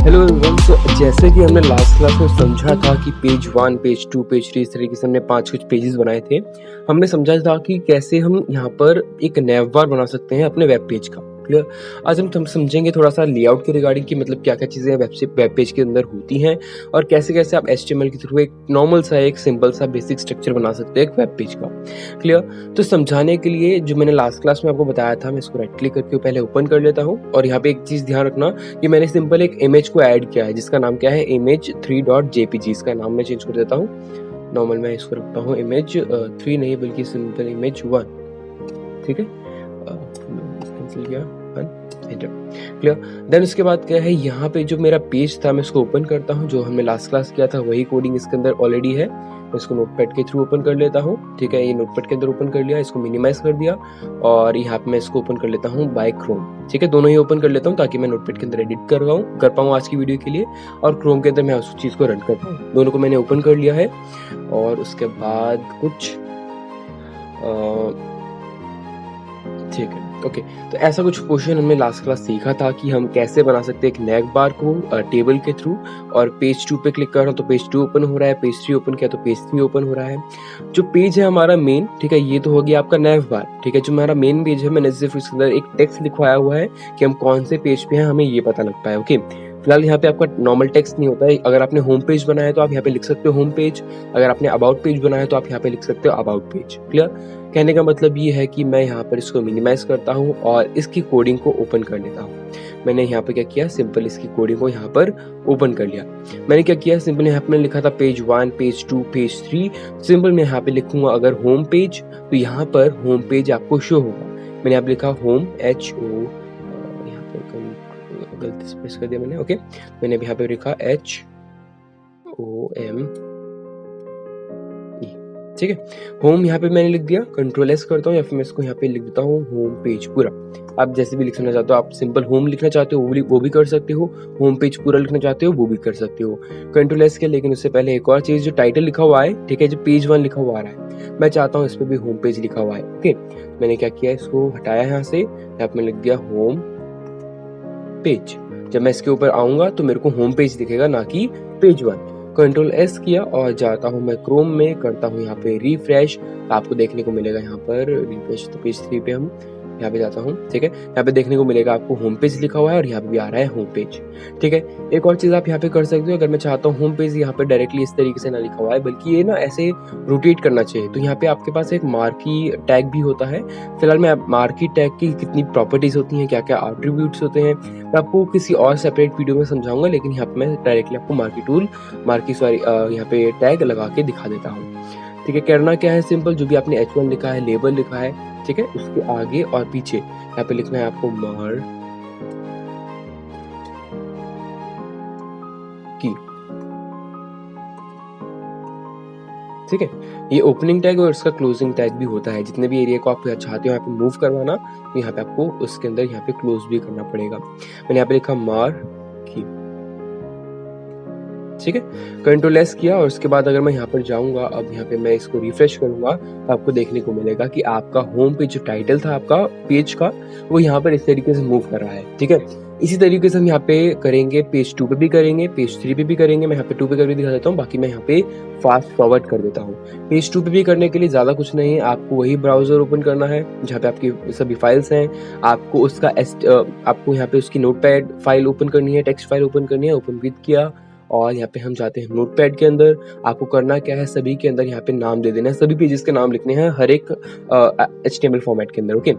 Hello everyone. तो जैसे कि हमने लास्ट क्लास में समझा था कि पेज 1, पेज 2, पेज 3 इस तरीके से हमने 5 कुछ पेजेस बनाए थे। हमने समझा था कि कैसे हम यहाँ पर एक नैव बार बना सकते हैं अपने वेब पेज का। क्लियर? आज हम समझेंगे थोड़ा सा लेआउट के रिगार्डिंग कि मतलब क्या-क्या चीज़ें वेब पेज के अंदर होती हैं और कैसे-कैसे आप एचटीएमएल के थ्रू एक नॉर्मल सा, एक सिंपल सा बेसिक स्ट्रक्चर बना सकते हैं एक वेब पेज का। क्लियर? तो समझाने के लिए जो मैंने लास्ट क्लास में आपको बताया था, मैं इसको राइट क्लिक करके पहले ओपन कर लेता हूँ और यहाँ पे एक चीज़ ध्यान रखना कि मैंने सिंपल एक इमेज को ऐड किया है जिसका नाम क्या है, image3.jpg। इसका नाम मैं चेंज कर देता हूँ। नॉर्मल मैं इसको रखता हूँ इमेज 3 नहीं बल्कि सिंपल इमेज 1। ठीक है, कैंसिल किया, एंटर। क्लियर? देन उसके बाद क्या है, यहाँ पे जो मेरा पेज था मैं इसको ओपन करता हूँ। जो हमने लास्ट क्लास किया था वही कोडिंग इसके अंदर ऑलरेडी है। मैं इसको नोटपैड के थ्रू ओपन कर लेता हूँ। ठीक है, ये नोटपैड के अंदर ओपन कर लिया, इसको मिनिमाइज कर दिया और यहाँ पे मैं इसको ओपन कर लेता हूँ बाय क्रोम। ठीक है, दोनों ही ओपन कर लेता हूँ ताकि मैं नोटपैड के अंदर एडिट कर पाऊँ आज की वीडियो के लिए और क्रोम के अंदर मैं उस चीज़ को रन कर पाऊँ। दोनों को मैंने ओपन कर लिया है और उसके बाद कुछ ठीक है, ओके। तो ऐसा कुछ क्वेश्चन हमने लास्ट क्लास सीखा था कि हम कैसे बना सकते हैं एक नैव बार को टेबल के थ्रू। और पेज 2 पे क्लिक कर रहा हूँ तो पेज 2 ओपन हो रहा है, पेज 3 ओपन किया तो पेज 3 ओपन हो रहा है। जो पेज है हमारा मेन, ठीक है, ये तो हो गया आपका नैव बार। ठीक है, जो हमारा मेन पेज है मैंने सिर्फ इसके अंदर एक टेक्स्ट लिखवाया हुआ है कि हम कौन से पेज पे हैं, हमें ये पता लग पाए। ओके, फिलहाल यहाँ पे आपका नॉर्मल टेक्स्ट नहीं होता है। अगर आपने होम पेज बनाया है तो आप यहाँ पे लिख सकते हो होम पेज। अगर आपने अबाउट पेज बनाया है तो आप यहाँ पे लिख सकते हो अबाउट पेज। क्लियर? कहने का मतलब ये है कि मैं यहाँ पर इसको मिनिमाइज करता हूँ और इसकी कोडिंग को ओपन कर लेता हूँ। मैंने यहाँ पे क्या किया, सिंपल इसकी कोडिंग को यहाँ पर ओपन कर लिया। मैंने क्या किया, सिंपल यहाँ पे मैंने लिखा था पेज 1, पेज 2, पेज 3। सिंपल मैं यहाँ पे लिखूंगा अगर होम पेज तो यहाँ पर होम पेज आपको शो होगा। मैंने यहाँ पे लिखा होम HO, यहाँ पे गलती से प्रेस कर दिया मैंने। ओके, मैंने यहाँ पे लिखा HOME। ठीक है, होम यहाँ पे मैंने लिख दिया। कंट्रोल S करता हूँ या फिर मैं इसको यहाँ पे लिख देता हूँ होम पेज पूरा। आप जैसे भी लिखना चाहते हो, आप सिंपल होम लिखना चाहते हो वो भी कर सकते हो, होम पेज पूरा लिखना चाहते हो वो भी कर सकते हो। कंट्रोल S के, लेकिन उससे पहले एक और चीज, जो टाइटल लिखा हुआ है, ठीक है, जो पेज 1 लिखा हुआ आ रहा है, मैं चाहता हूँ इस पे भी होम पेज लिखा हुआ है। ओके, मैंने क्या किया, इसको हटाया यहाँ से, यहाँ पे लिख दिया होम पेज। जब मैं इसके ऊपर आऊंगा तो मेरे को होम पेज दिखेगा, ना कि पेज 1। कंट्रोल S किया और जाता हूँ मैं क्रोम में, करता हूँ यहाँ पे रिफ्रेश। आपको देखने को मिलेगा यहाँ पर रिफ्रेश, तो पेज 3 पे हम यहाँ पे जाता हूँ। ठीक है, यहाँ पे देखने को मिलेगा आपको होम पेज लिखा हुआ है और यहाँ पे भी आ रहा है होम पेज। ठीक है, एक और चीज आप यहाँ पे कर सकते हो, अगर मैं चाहता हूँ होम पेज यहाँ पे डायरेक्टली इस तरीके से ना लिखा हुआ है बल्कि ये ना ऐसे रोटेट करना चाहिए, तो यहाँ पे आपके पास एक मार्की टैग भी होता है। फिलहाल मैं मार्की टैग की कितनी प्रॉपर्टीज होती हैं, क्या क्या एट्रीब्यूट्स होते हैं, मैं आपको किसी और सेपरेट वीडियो में समझाऊंगा, लेकिन यहाँ पे मैं डायरेक्टली आपको यहाँ पे टैग लगा के दिखा देता हूँ। ठीक है, करना क्या है, सिंपल जो भी आपने H1 लिखा है, लेबल लिखा है, ठीक है, उसके आगे और पीछे यहाँ पे लिखना है आपको मार की। ठीक है, ये ओपनिंग टैग और इसका क्लोजिंग टैग भी होता है। जितने भी एरिया को आप चाहते हो यहाँ पे मूव करवाना, तो यहाँ पे आपको उसके अंदर यहाँ पे क्लोज भी करना पड़ेगा। मैंने यहाँ पे लिखा मार की। ठीक है, कंट्रोल S किया और उसके बाद अगर मैं यहाँ पर जाऊंगा, अब यहाँ पे मैं इसको रिफ्रेश करूंगा तो आपको देखने को मिलेगा कि आपका होम पेज जो टाइटल था आपका पेज का, वो यहाँ पर इस तरीके से मूव कर रहा है। ठीक है, इसी तरीके से हम यहाँ पे करेंगे, पेज 2 पे भी करेंगे, पेज 3 पे भी करेंगे। मैं यहाँ पे 2 पे करके दिखा देता हूँ, बाकी मैं यहाँ पे फास्ट फॉरवर्ड कर देता हूँ। पेज 2 पे भी करने के लिए ज्यादा कुछ नहीं है, आपको वही ब्राउजर ओपन करना है जहाँ पे आपकी सभी फाइल्स हैं। आपको आपको यहाँ पे उसकी नोटपैड फाइल ओपन करनी है, टेक्स्ट फाइल ओपन करनी है, ओपन विद किया और यहाँ पे हम जाते हैं नोटपैड के अंदर। आपको करना क्या है, सभी के अंदर यहाँ पे नाम दे देना है, सभी पेजेस के नाम लिखने हैं हर एक HTML फॉर्मेट के अंदर। ओके,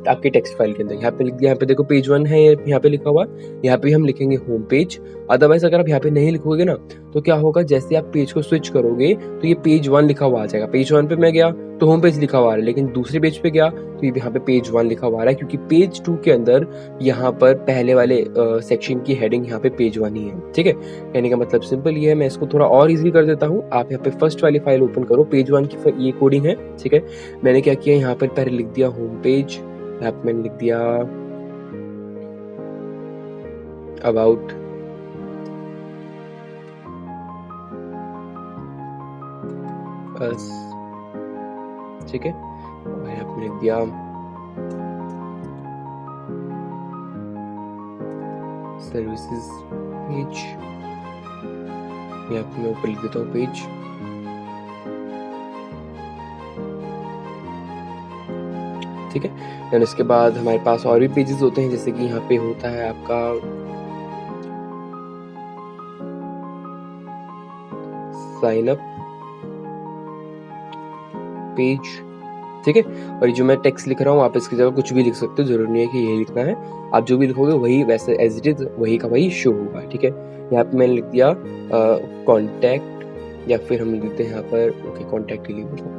आपके टेक्स्ट फाइल के अंदर यहाँ पे लिख दिया, यहाँ पे देखो पेज 1 है यहाँ पे लिखा हुआ, यहाँ पे हम लिखेंगे होम पेज। अदरवाइज अगर आप यहाँ पे नहीं लिखोगे ना तो क्या होगा, जैसे आप पेज को स्विच करोगे तो ये पेज 1 लिखा हुआ आ जाएगा। पेज 1 पे मैं गया तो होम पेज लिखा हुआ आ रहा है, लेकिन दूसरे पेज पे गया तो ये यहाँ पे पेज 1 लिखा हुआ आ रहा है, क्योंकि पेज 2 के अंदर यहाँ पर पहले वाले सेक्शन की हेडिंग यहाँ पे पेज 1 ही है। ठीक है, कहने का मतलब सिंपल ये है। मैं इसको थोड़ा और इजी कर देता हूँ। आप यहाँ पे फर्स्ट वाली फाइल ओपन करो, पेज 1 की ये कोडिंग है। ठीक है, मैंने क्या किया, यहाँ पर पहले लिख दिया होम पेज, यहाँ पे मैंने लिख दिया अबाउट अस। ठीक है, और यहाँ पे लिख दिया सर्विसेज पेज, यहाँ पे मैं ऊपर लिख देता हूँ पेज। ठीक है, देन उसके बाद हमारे पास और भी पेजेस होते हैं, जैसे कि यहाँ पे होता है आपका साइन अप पेज। ठीक है, और ये जो मैं टेक्स्ट लिख रहा हूँ आप इसकी जगह कुछ भी लिख सकते हो, जरूरी नहीं है कि यही लिखना है। आप जो भी लिखोगे वही वैसे एज इट इज वही का वही शो होगा। ठीक है, यहाँ पे मैंने लिख दिया कॉन्टैक्ट, या फिर हम लिख देते हैं यहाँ पर ओके कॉन्टैक्ट के लिए।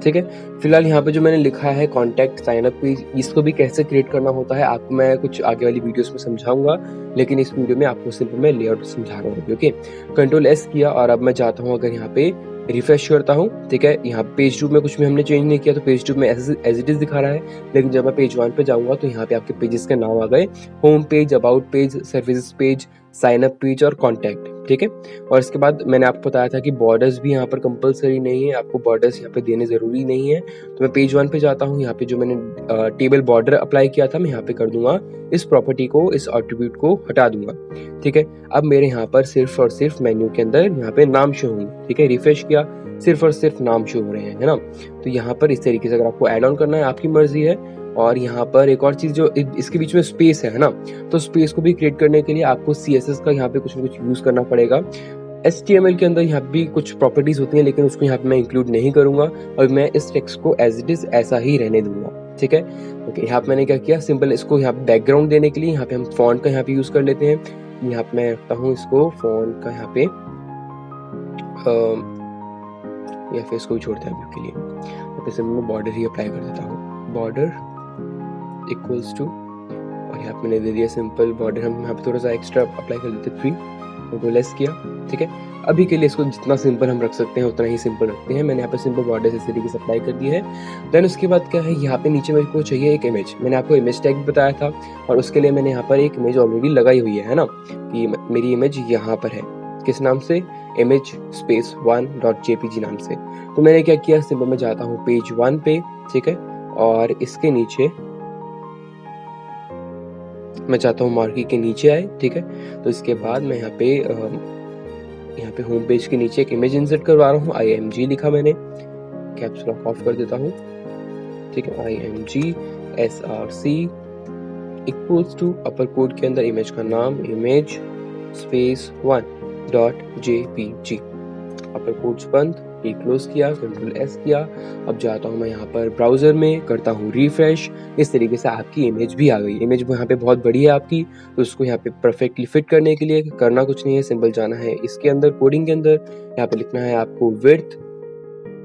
ठीक है, फिलहाल यहाँ पे जो मैंने लिखा है कॉन्टैक्ट साइन अप पेज, इसको भी कैसे क्रिएट करना होता है आपको मैं कुछ आगे वाली वीडियोस में समझाऊंगा, लेकिन इस वीडियो में आपको सिर्फ मैं लेआउट समझा रहा हूँ। ओके, कंट्रोल एस किया और अब मैं जाता हूँ, अगर यहाँ पे रिफ्रेश करता हूँ, ठीक है, यहाँ पेज 2 में कुछ भी हमने चेंज नहीं किया, तो पेज 2 में एज इट इज दिखा रहा है। लेकिन जब मैं पेज 1 पे जाऊंगा तो यहाँ पे आपके पेजेस के नाम आ गए, home page, about page, services page, sign up page और कॉन्टैक्ट। ठीक है, और इसके बाद मैंने आपको बताया था कि बॉर्डर्स भी यहाँ पर कंपलसरी नहीं है, आपको बॉर्डर्स यहाँ पे देने जरूरी नहीं है। तो मैं पेज 1 पे जाता हूँ, यहाँ पे जो मैंने टेबल बॉर्डर अप्लाई किया था मैं यहाँ पे कर दूंगा, इस प्रॉपर्टी को, इस एट्रीब्यूट को हटा दूंगा। ठीक है, अब मेरे यहाँ पर सिर्फ और सिर्फ मेन्यू के अंदर यहाँ पे नाम शो होंगे। ठीक है, रिफ्रेश किया, सिर्फ और सिर्फ नाम शो हो रहे हैं, है ना। तो यहाँ पर इस तरीके से अगर आपको एड ऑन करना है आपकी मर्जी है। और यहाँ पर एक और चीज जो इसके बीच में स्पेस है ना, तो स्पेस को भी क्रिएट करने के लिए आपको CSS का यहाँ पे कुछ ना कुछ यूज करना पड़ेगा। HTML के अंदर यहाँ भी कुछ प्रॉपर्टीज होती हैं, लेकिन उसको यहाँ पे मैं इंक्लूड नहीं करूंगा, और मैं इस टेक्स्ट को एज इट इज ऐसा ही रहने दूंगा। ठीक है, ओके, यहाँ पे मैंने क्या किया, सिंपल इसको यहाँ पे बैकग्राउंड देने के लिए यहाँ पे हम फॉन्ट का यहाँ पे यूज कर लेते हैं। यहाँ पे मैं रखता हूँ इसको फॉन्ट का यहाँ पे, या फिर इसको भी छोड़ते हैं अभी के लिए, यहाँ पे सिंपल मैं बॉर्डर ही अप्लाई कर देता हूँ, बॉर्डर इक्वल्स टू, और यहाँ पे मैंने दे दिया सिंपल बॉर्डर, हम यहाँ पे थोड़ा सा एक्स्ट्रा अप्लाई कर देते 3, तो लेस किया। ठीक है, अभी के लिए इसको जितना सिंपल हम रख सकते हैं उतना ही सिंपल रखते हैं। मैंने यहाँ पे सिंपल बॉर्डर इस तरीके से अप्लाई कर दी है। देन उसके बाद क्या है, यहाँ पे नीचे मेरे को चाहिए एक इमेज, मैंने आपको इमेज टैग भी बताया था, और उसके लिए मैंने यहाँ पर एक इमेज ऑलरेडी लगाई हुई है ना, कि मेरी इमेज यहाँ पर है, किस नाम से, इमेज स्पेस 1.jpg नाम से। तो मैंने क्या किया, सिंपल मैं जाता हूँ पेज 1 पे, ठीक है, और इसके नीचे मैं चाहता हूँ मार्की के नीचे आए। ठीक है, तो इसके बाद मैं यहाँ पे होम पेज के नीचे एक इमेज इंसर्ट करवा रहा हूँ, IMG लिखा मैंने, कैप्स लॉक ऑफ कर देता हूँ। ठीक है, IMG SRC equals to upper code के अंदर इमेज का नाम, image space 1.jpg, upper codes बंद, क्लोज किया, कंट्रोल S किया। अब जाता हूँ मैं यहाँ पर ब्राउजर में, करता हूँ रिफ्रेश, इस तरीके से आपकी इमेज भी आ गई। इमेज यहाँ पे बहुत बड़ी है आपकी, तो उसको यहाँ पे परफेक्टली फिट करने के लिए करना कुछ नहीं है, सिंपल जाना है इसके अंदर, कोडिंग के अंदर, यहाँ पे लिखना है आपको विड्थ,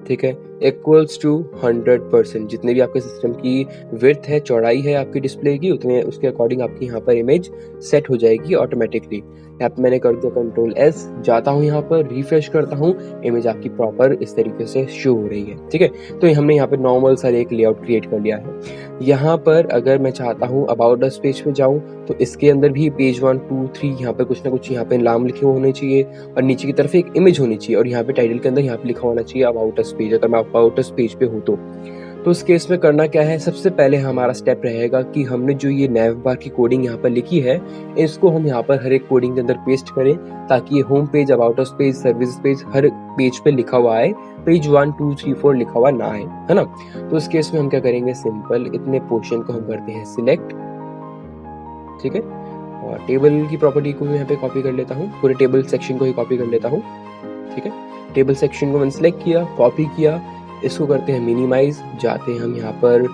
ठीक है, इक्वल्स टू 100%, जितने भी आपके सिस्टम की विड्थ है, चौड़ाई है आपकी डिस्प्ले की, उतने उसके अकॉर्डिंग आपकी यहाँ पर इमेज सेट हो जाएगी ऑटोमेटिकली। यहाँ पे मैंने कर दिया कंट्रोल S, जाता हूँ यहाँ पर रिफ्रेश करता हूँ, इमेज आपकी प्रॉपर इस तरीके से शो हो रही है। ठीक है, तो हमने यहाँ पे नॉर्मल सा एक लेआउट क्रिएट कर लिया है। यहाँ पर अगर मैं चाहता हूँ अबाउट अस पेज पे जाऊँ, तो इसके अंदर भी पेज 1 2 3 यहाँ पे कुछ ना कुछ यहाँ पे नाम लिखे होने चाहिए, और नीचे की तरफ एक इमेज होनी चाहिए, और यहाँ पे टाइटल के अंदर यहाँ पे लिखा होना चाहिए अबाउट अस पेज, अगर मैं अबाउट अस पेज पे हूँ तो उस केस में करना क्या है, सबसे पहले हमारा स्टेप रहेगा कि हमने जो ये नैव बार की कोडिंग यहाँ पर लिखी है, इसको हम यहाँ पर हर एक कोडिंग के अंदर पेस्ट करें, ताकि ये home page, about us page, service page her page पे लिखा हुआ आए, पेज 1 2 3 4 लिखा हुआ ना आए, है ना। तो उस केस में हम क्या करेंगे, सिंपल इतने पोर्शन को हम करते हैं सिलेक्ट, ठीक है, और टेबल की प्रॉपर्टी को यहाँ पे कॉपी कर लेता हूँ, पूरे टेबल सेक्शन को ही कॉपी कर लेता हूँ। ठीक है, टेबल सेक्शन को मैंने सेलेक्ट किया, कॉपी किया, इसको करते हैं मिनिमाइज, जाते हैं हम यहाँ पर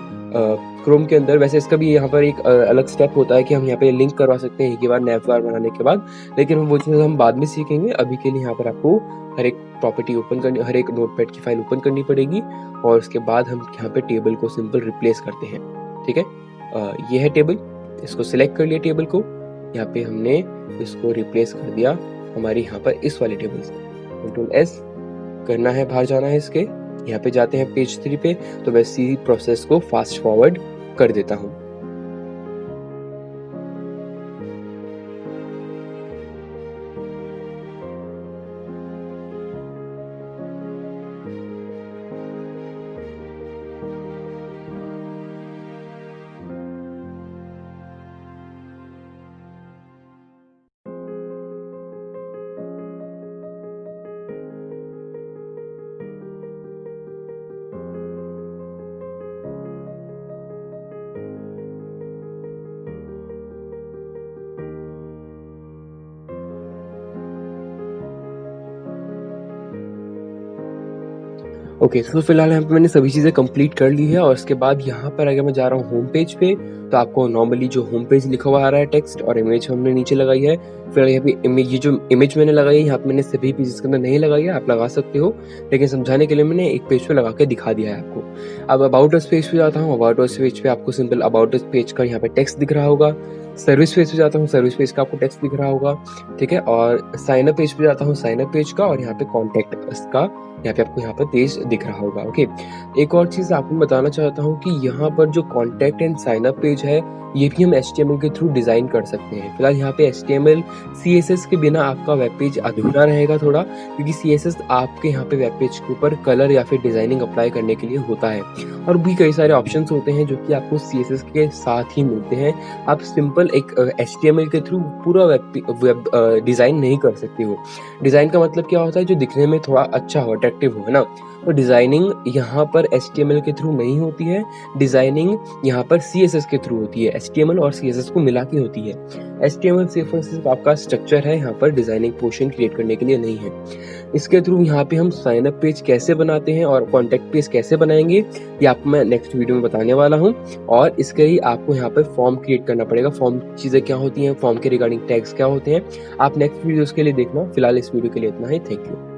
क्रोम के अंदर, वैसे इसका भी यहाँ पर एक अलग स्टेप होता है कि हम यहाँ पे लिंक करवा सकते हैं एक ही बार नैव बार बनाने के बाद, लेकिन वो चीज़ हम बाद में सीखेंगे। अभी के लिए यहाँ पर आपको हर एक प्रॉपर्टी ओपन करनी, हर एक नोटपैड की फाइल ओपन करनी पड़ेगी, और उसके बाद हम यहाँ पे टेबल को सिंपल रिप्लेस करते हैं। ठीक है, ये है टेबल, इसको सिलेक्ट कर लिया टेबल को, यहाँ पे हमने इसको रिप्लेस कर दिया हमारे यहाँ पर इस वाले टेबल से, कंट्रोल S करना है, बाहर जाना है इसके, यहाँ पे जाते हैं पेज 3 पे, तो मैं इसी प्रोसेस को फास्ट फॉरवर्ड कर देता हूँ। ओके, तो फिलहाल यहाँ पे मैंने सभी चीज़ें कंप्लीट कर ली है और उसके बाद यहाँ पर अगर मैं जा रहा हूँ होम पेज पे, तो आपको नॉर्मली जो होम पेज लिखा हुआ आ रहा है टेक्स्ट और इमेज हमने नीचे लगाई है। फिर यहाँ पे इमेज, ये जो इमेज मैंने लगाई है यहाँ पे मैंने सभी पेजेस के अंदर नहीं लगाई है, आप लगा सकते हो, लेकिन समझाने के लिए मैंने एक पेज पे लगा के दिखा दिया है आपको। अब अबाउट अस पेज पे जाता हूँ, अबाउट अस पेज पे आपको सिंपल अबाउट अस पेज का यहाँ पे टेक्स्ट दिख रहा होगा। सर्विस पेज पे जाता हूँ, सर्विस पेज का आपको टेक्स्ट दिख रहा होगा, ठीक है। और साइन अप पेज पे जाता हूँ, साइन अप पेज का, और यहाँ पे कॉन्टैक्ट अस का यहाँ पे आपको यहाँ पर पेज दिख रहा होगा। ओके, एक और चीज़ आपको बताना चाहता हूँ कि यहाँ पर जो contact and sign up page है, ये भी हम HTML के थ्रू डिज़ाइन कर सकते हैं। फिलहाल यहाँ पे HTML CSS के बिना आपका वेब पेज अधूरा रहेगा थोड़ा, क्योंकि CSS आपके यहाँ पे वेब पेज के ऊपर कलर या फिर डिज़ाइनिंग अप्लाई करने के लिए होता है, और भी कई सारे ऑप्शंस होते हैं जो कि आपको CSS के साथ ही मिलते हैं। आप सिंपल एक HTML के थ्रू पूरा वेब डिज़ाइन नहीं कर सकते हो। डिज़ाइन का मतलब क्या होता है, जो दिखने में थोड़ा अच्छा हो, अट्रैक्टिव हो, है ना? तो डिज़ाइनिंग यहाँ पर HTML के थ्रू नहीं होती है, डिज़ाइनिंग यहाँ पर CSS के थ्रू होती है, HTML और CSS को मिला के होती है। HTML सिर्फ़ और सिर्फ़ आपका स्ट्रक्चर है, यहाँ पर डिज़ाइनिंग पोर्शन क्रिएट करने के लिए नहीं है। इसके थ्रू यहाँ पे हम साइन अप पेज कैसे बनाते हैं और कॉन्टैक्ट पेज कैसे बनाएँगे, ये आपको मैं नेक्स्ट वीडियो में बताने वाला हूँ। और इसके लिए आपको यहाँ पे फॉर्म क्रिएट करना पड़ेगा। फॉर्म चीज़ें क्या होती हैं, फॉर्म के रिगार्डिंग टैग्स क्या होते हैं, आप नेक्स्ट वीडियोज़ के लिए देखना। फिलहाल इस वीडियो के लिए इतना ही। Thank you.